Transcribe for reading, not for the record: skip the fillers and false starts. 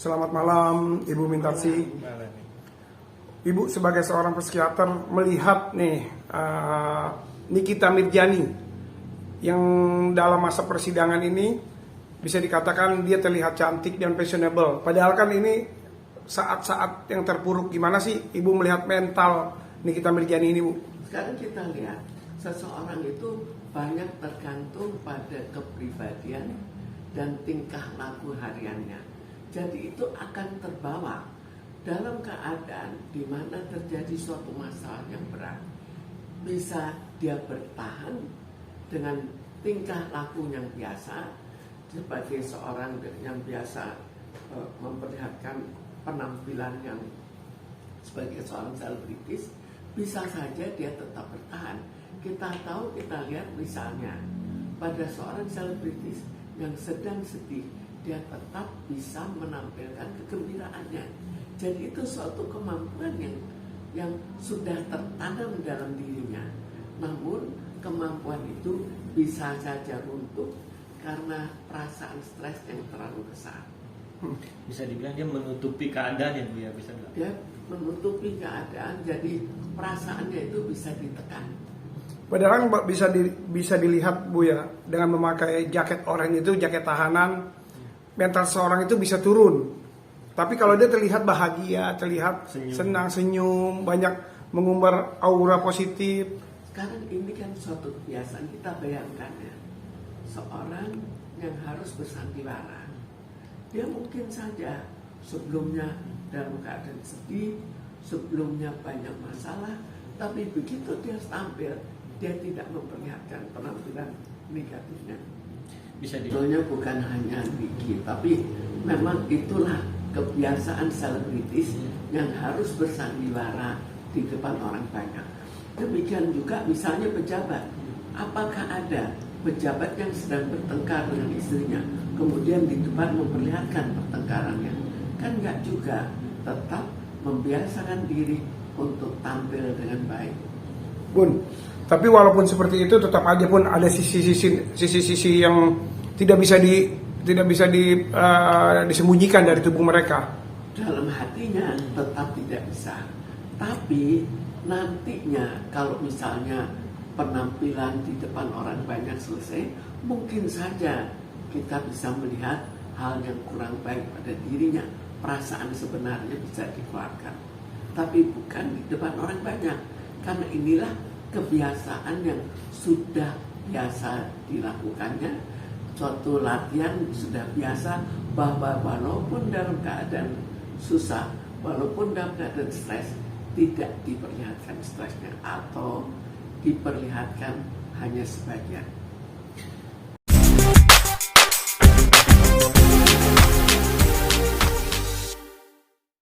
Selamat malam Ibu Mintarsi. Ibu sebagai seorang psikiater melihat nih Nikita Mirjani yang dalam masa persidangan ini bisa dikatakan dia terlihat cantik dan fashionable. Padahal kan ini saat-saat yang terpuruk. Gimana sih Ibu melihat mental Nikita Mirjani ini, Bu? Sekarang kita lihat seseorang itu banyak tergantung pada kepribadian dan tingkah laku hariannya. Jadi itu akan terbawa dalam keadaan di mana terjadi suatu masalah yang berat. Bisa dia bertahan dengan tingkah laku yang biasa sebagai seorang yang biasa memperlihatkan penampilan yang sebagai seorang selebritis, bisa saja dia tetap bertahan. Kita tahu, kita lihat misalnya pada seorang selebritis yang sedang sedih, dia tetap bisa menampilkan kegembiraannya. Jadi itu suatu kemampuan yang sudah tertanam dalam dirinya. Namun kemampuan itu bisa saja runtuh karena perasaan stres yang terlalu besar. Bisa dibilang dia menutupi keadaan ya Bu ya, bisa bilang. Dia menutupi keadaan, jadi perasaannya itu bisa ditekan. Padahal bisa dilihat Bu ya, dengan memakai jaket oranye itu, jaket tahanan, mental seorang itu bisa turun. Tapi kalau dia terlihat bahagia, terlihat senang, senyum, banyak mengumbar aura positif. Sekarang ini kan suatu kebiasaan, kita bayangkan ya, seorang yang harus bersandiwara, dia mungkin saja sebelumnya dalam keadaan sedih, sebelumnya banyak masalah, tapi begitu dia tampil, dia tidak memperlihatkan penampilan negatifnya. Bisa Sebetulnya bukan hanya Niki, tapi memang itulah kebiasaan selebritis yang harus bersandiwara di depan orang banyak. Demikian juga misalnya pejabat. Apakah ada pejabat yang sedang bertengkar dengan istrinya, kemudian di depan memperlihatkan pertengkarannya? Kan enggak juga, tetap membiasakan diri untuk tampil dengan baik. Bun, tapi walaupun seperti itu tetap aja pun ada sisi-sisi yang tidak bisa disembunyikan dari tubuh mereka. Dalam hatinya tetap tidak bisa. Tapi nantinya kalau misalnya penampilan di depan orang banyak selesai, mungkin saja kita bisa melihat hal yang kurang baik pada dirinya. Perasaan sebenarnya bisa dikeluarkan, tapi bukan di depan orang banyak. Karena inilah kebiasaan yang sudah biasa dilakukannya, suatu latihan sudah biasa, bahwa walaupun dalam keadaan susah, walaupun dalam keadaan stres, tidak diperlihatkan stresnya atau diperlihatkan hanya sebagian.